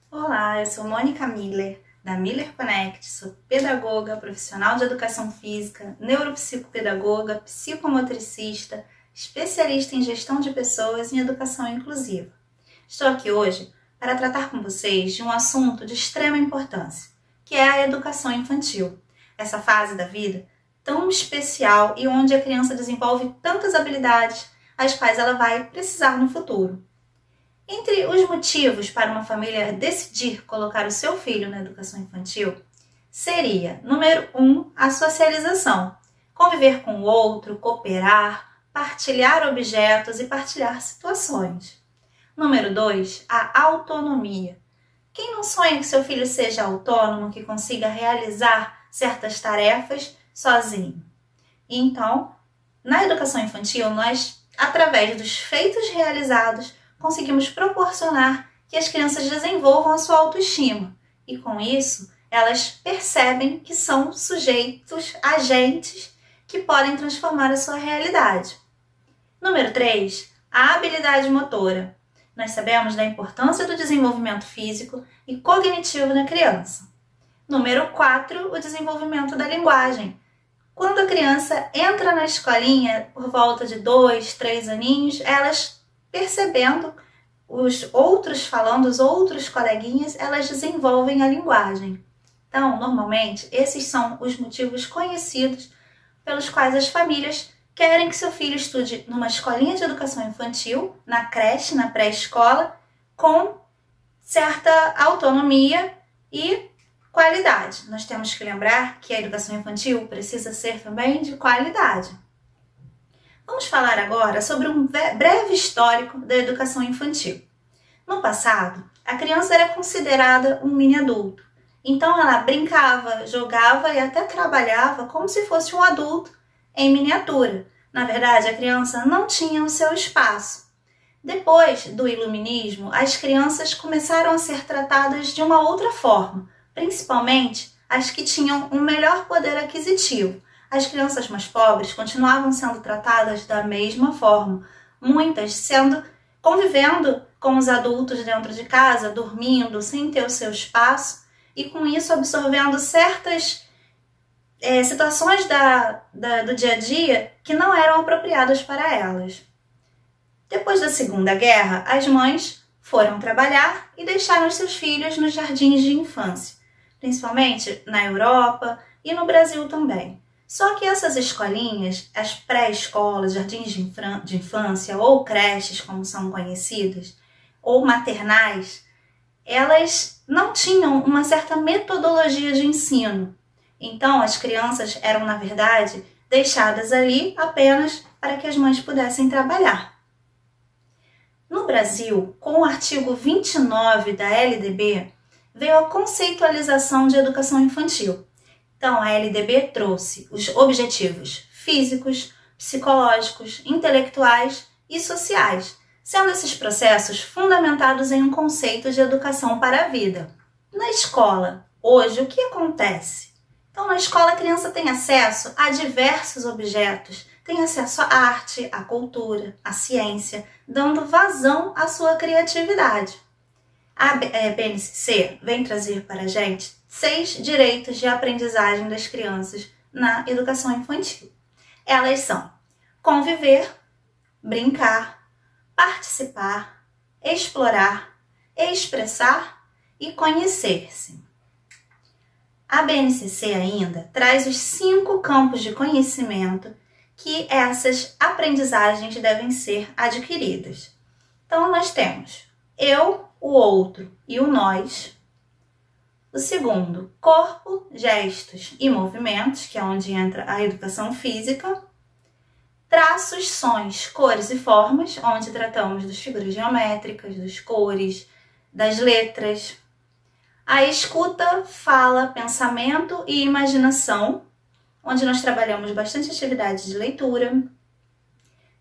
Olá, eu sou Mônica Miller, da Miller Connect, sou pedagoga, profissional de educação física, neuropsicopedagoga, psicomotricista, especialista em gestão de pessoas e educação inclusiva. Estou aqui hoje para tratar com vocês de um assunto de extrema importância, que é a educação infantil. Essa fase da vida tão especial e onde a criança desenvolve tantas habilidades as quais ela vai precisar no futuro. Entre os motivos para uma família decidir colocar o seu filho na educação infantil, seria, número 1, a socialização, conviver com o outro, cooperar, partilhar objetos e partilhar situações. Número 2, a autonomia. Quem não sonha que seu filho seja autônomo, que consiga realizar certas tarefas sozinho? Então, na educação infantil, nós, através dos feitos realizados, conseguimos proporcionar que as crianças desenvolvam a sua autoestima e, com isso, elas percebem que são sujeitos, agentes que podem transformar a sua realidade. Número 3, a habilidade motora. Nós sabemos da importância do desenvolvimento físico e cognitivo da criança. Número 4, o desenvolvimento da linguagem. Quando a criança entra na escolinha por volta de 2, 3 aninhos, elas percebendo os outros falando, os outros coleguinhas, elas desenvolvem a linguagem. Então, normalmente, esses são os motivos conhecidos pelos quais as famílias querem que seu filho estude numa escolinha de educação infantil, na creche, na pré-escola, com certa autonomia e qualidade. Nós temos que lembrar que a educação infantil precisa ser também de qualidade. Vamos falar agora sobre um breve histórico da educação infantil. No passado, a criança era considerada um mini-adulto. Então ela brincava, jogava e até trabalhava como se fosse um adulto em miniatura. Na verdade, a criança não tinha o seu espaço. Depois do iluminismo, as crianças começaram a ser tratadas de uma outra forma, principalmente as que tinham um melhor poder aquisitivo. As crianças mais pobres continuavam sendo tratadas da mesma forma, muitas convivendo com os adultos dentro de casa, dormindo, sem ter o seu espaço e com isso absorvendo certas situações do dia a dia que não eram apropriadas para elas. Depois da Segunda Guerra, as mães foram trabalhar e deixaram seus filhos nos jardins de infância, principalmente na Europa e no Brasil também. Só que essas escolinhas, as pré-escolas, jardins de infância ou creches, como são conhecidas, ou maternais, elas não tinham uma certa metodologia de ensino. Então, as crianças eram, na verdade, deixadas ali apenas para que as mães pudessem trabalhar. No Brasil, com o artigo 29 da LDB, veio a conceitualização de educação infantil. Então, a LDB trouxe os objetivos físicos, psicológicos, intelectuais e sociais, sendo esses processos fundamentados em um conceito de educação para a vida. Na escola, hoje, o que acontece? Então, na escola, a criança tem acesso a diversos objetos, tem acesso à arte, à cultura, à ciência, dando vazão à sua criatividade. A BNCC vem trazer para a gente 6 direitos de aprendizagem das crianças na educação infantil. Elas são conviver, brincar, participar, explorar, expressar e conhecer-se. A BNCC ainda traz os 5 campos de conhecimento que essas aprendizagens devem ser adquiridas. Então, nós temos eu, o outro e o nós. O segundo, corpo, gestos e movimentos, que é onde entra a educação física. Traços, sons, cores e formas, onde tratamos das figuras geométricas, das cores, das letras. A escuta, fala, pensamento e imaginação, onde nós trabalhamos bastante atividades de leitura.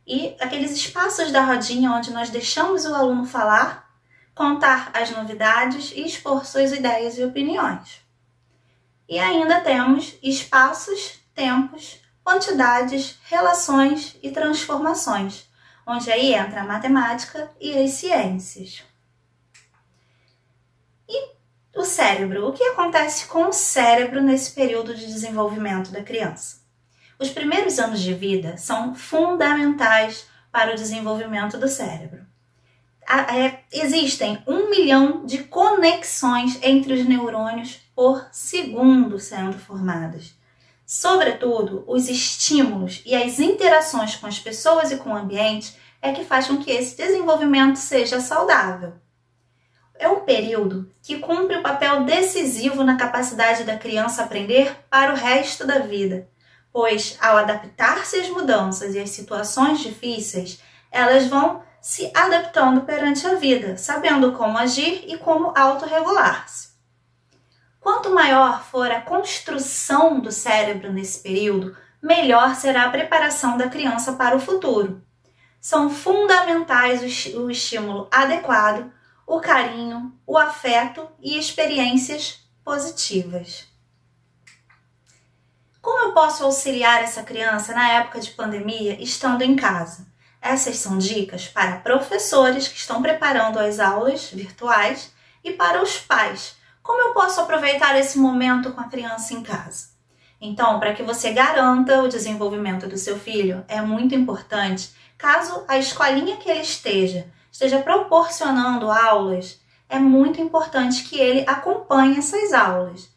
E aqueles espaços da rodinha onde nós deixamos o aluno falar, contar as novidades e expor suas ideias e opiniões. E ainda temos espaços, tempos, quantidades, relações e transformações, onde aí entra a matemática e as ciências. E o cérebro? O que acontece com o cérebro nesse período de desenvolvimento da criança? Os primeiros anos de vida são fundamentais para o desenvolvimento do cérebro. Existem 1 milhão de conexões entre os neurônios por segundo sendo formadas. Sobretudo, os estímulos e as interações com as pessoas e com o ambiente é que faz com que esse desenvolvimento seja saudável. É um período que cumpre o papel decisivo na capacidade da criança aprender para o resto da vida, pois, ao adaptar-se às mudanças e às situações difíceis, elas vão se adaptando perante a vida, sabendo como agir e como autorregular-se. Quanto maior for a construção do cérebro nesse período, melhor será a preparação da criança para o futuro. São fundamentais o estímulo adequado, o carinho, o afeto e experiências positivas. Como eu posso auxiliar essa criança na época de pandemia estando em casa? Essas são dicas para professores que estão preparando as aulas virtuais e para os pais. Como eu posso aproveitar esse momento com a criança em casa? Então, para que você garanta o desenvolvimento do seu filho, é muito importante, caso a escolinha que ele esteja proporcionando aulas, é muito importante que ele acompanhe essas aulas.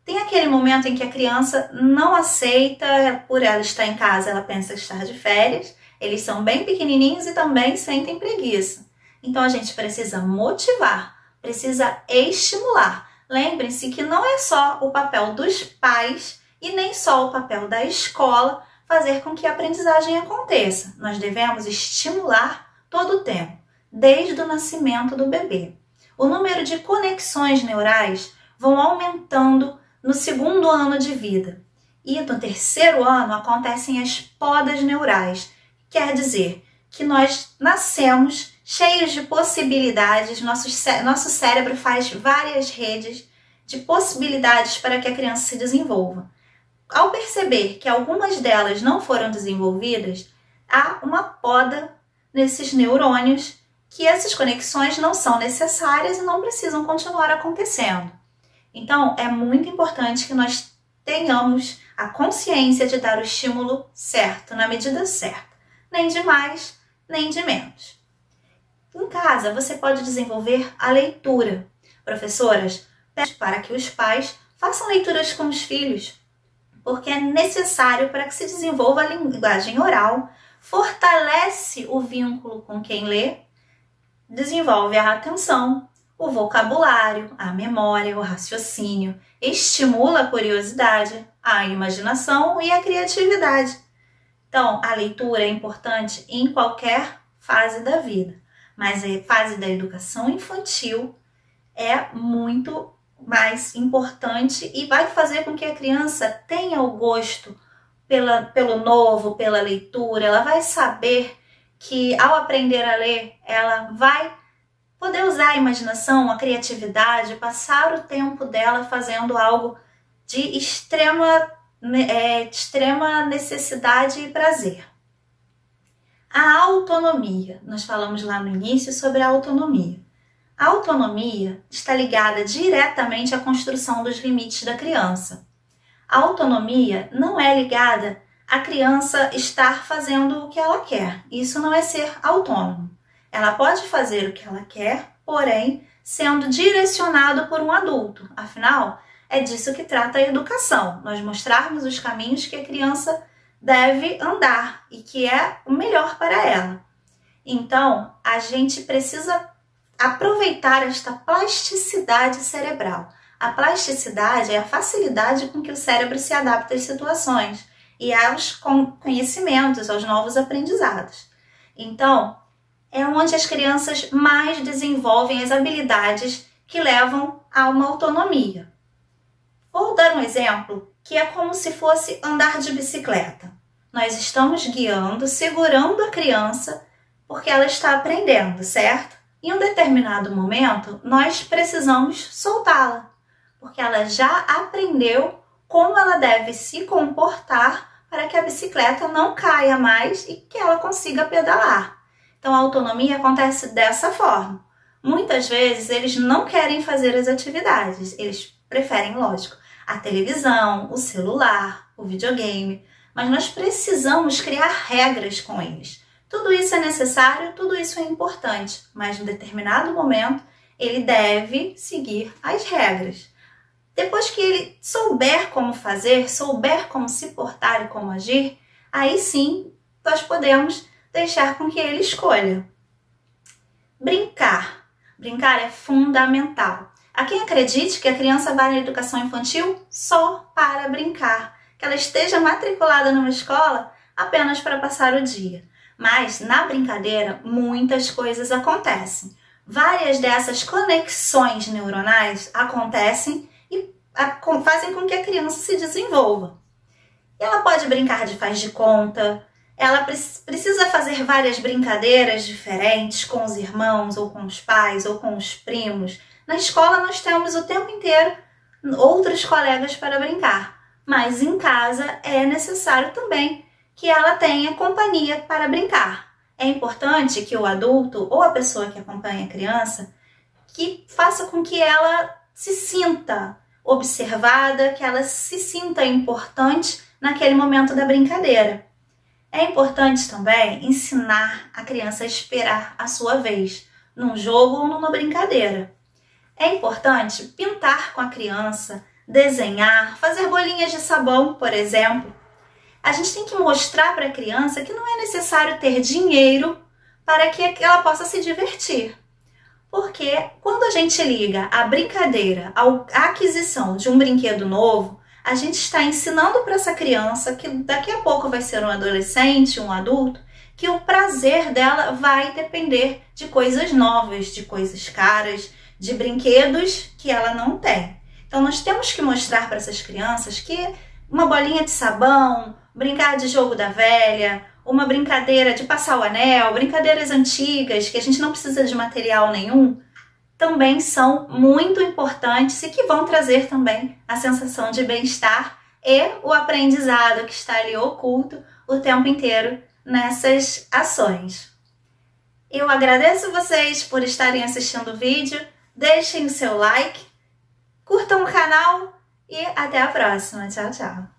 Tem aquele momento em que a criança não aceita, por ela estar em casa, ela pensa estar de férias, eles são bem pequenininhos e também sentem preguiça. Então a gente precisa motivar, precisa estimular. Lembrem-se que não é só o papel dos pais e nem só o papel da escola fazer com que a aprendizagem aconteça. Nós devemos estimular todo o tempo, desde o nascimento do bebê. O número de conexões neurais vão aumentando no segundo ano de vida. E no terceiro ano acontecem as podas neurais. Quer dizer que nós nascemos cheios de possibilidades, nosso cérebro faz várias redes de possibilidades para que a criança se desenvolva. Ao perceber que algumas delas não foram desenvolvidas, há uma poda nesses neurônios, que essas conexões não são necessárias e não precisam continuar acontecendo. Então, é muito importante que nós tenhamos a consciência de dar o estímulo certo, na medida certa. Nem de mais, nem de menos. Em casa, você pode desenvolver a leitura. Professoras, peço para que os pais façam leituras com os filhos, porque é necessário para que se desenvolva a linguagem oral, fortalece o vínculo com quem lê, desenvolve a atenção, o vocabulário, a memória, o raciocínio, estimula a curiosidade, a imaginação e a criatividade. Então, a leitura é importante em qualquer fase da vida, mas a fase da educação infantil é muito mais importante e vai fazer com que a criança tenha o gosto pelo novo, pela leitura. Ela vai saber que ao aprender a ler, ela vai poder usar a imaginação, a criatividade, passar o tempo dela fazendo algo de extrema necessidade e prazer. A autonomia. Nós falamos lá no início sobre a autonomia. A autonomia está ligada diretamente à construção dos limites da criança. A autonomia não é ligada à criança estar fazendo o que ela quer. Isso não é ser autônomo. Ela pode fazer o que ela quer, porém, sendo direcionado por um adulto. Afinal, é disso que trata a educação. Nós mostrarmos os caminhos que a criança deve andar e que é o melhor para ela. Então, a gente precisa aproveitar esta plasticidade cerebral. A plasticidade é a facilidade com que o cérebro se adapta às situações e aos conhecimentos, aos novos aprendizados. Então, é onde as crianças mais desenvolvem as habilidades que levam a uma autonomia. Vou dar um exemplo que é como se fosse andar de bicicleta. Nós estamos guiando, segurando a criança porque ela está aprendendo, certo? Em um determinado momento, nós precisamos soltá-la, porque ela já aprendeu como ela deve se comportar para que a bicicleta não caia mais e que ela consiga pedalar. Então a autonomia acontece dessa forma. Muitas vezes eles não querem fazer as atividades, eles preferem, lógico, a televisão, o celular, o videogame, mas nós precisamos criar regras com eles. Tudo isso é necessário, tudo isso é importante, mas em determinado momento ele deve seguir as regras. Depois que ele souber como fazer, souber como se portar e como agir, aí sim nós podemos deixar com que ele escolha. Brincar. Brincar é fundamental. Há quem acredite que a criança vai na educação infantil só para brincar, que ela esteja matriculada numa escola apenas para passar o dia. Mas na brincadeira muitas coisas acontecem. Várias dessas conexões neuronais acontecem e fazem com que a criança se desenvolva. Ela pode brincar de faz de conta, ela precisa fazer várias brincadeiras diferentes com os irmãos, ou com os pais, ou com os primos. Na escola nós temos o tempo inteiro outros colegas para brincar, mas em casa é necessário também que ela tenha companhia para brincar. É importante que o adulto ou a pessoa que acompanha a criança que faça com que ela se sinta observada, que ela se sinta importante naquele momento da brincadeira. É importante também ensinar a criança a esperar a sua vez, num jogo ou numa brincadeira. É importante pintar com a criança, desenhar, fazer bolinhas de sabão, por exemplo. A gente tem que mostrar para a criança que não é necessário ter dinheiro para que ela possa se divertir. Porque quando a gente liga a brincadeira à aquisição de um brinquedo novo, a gente está ensinando para essa criança, que daqui a pouco vai ser um adolescente, um adulto, que o prazer dela vai depender de coisas novas, de coisas caras, de brinquedos que ela não tem. Então nós temos que mostrar para essas crianças que uma bolinha de sabão, brincar de jogo da velha, uma brincadeira de passar o anel, brincadeiras antigas que a gente não precisa de material nenhum, também são muito importantes e que vão trazer também a sensação de bem-estar e o aprendizado que está ali oculto o tempo inteiro nessas ações. Eu agradeço vocês por estarem assistindo o vídeo, deixem o seu like, curtam o canal e até a próxima. Tchau, tchau!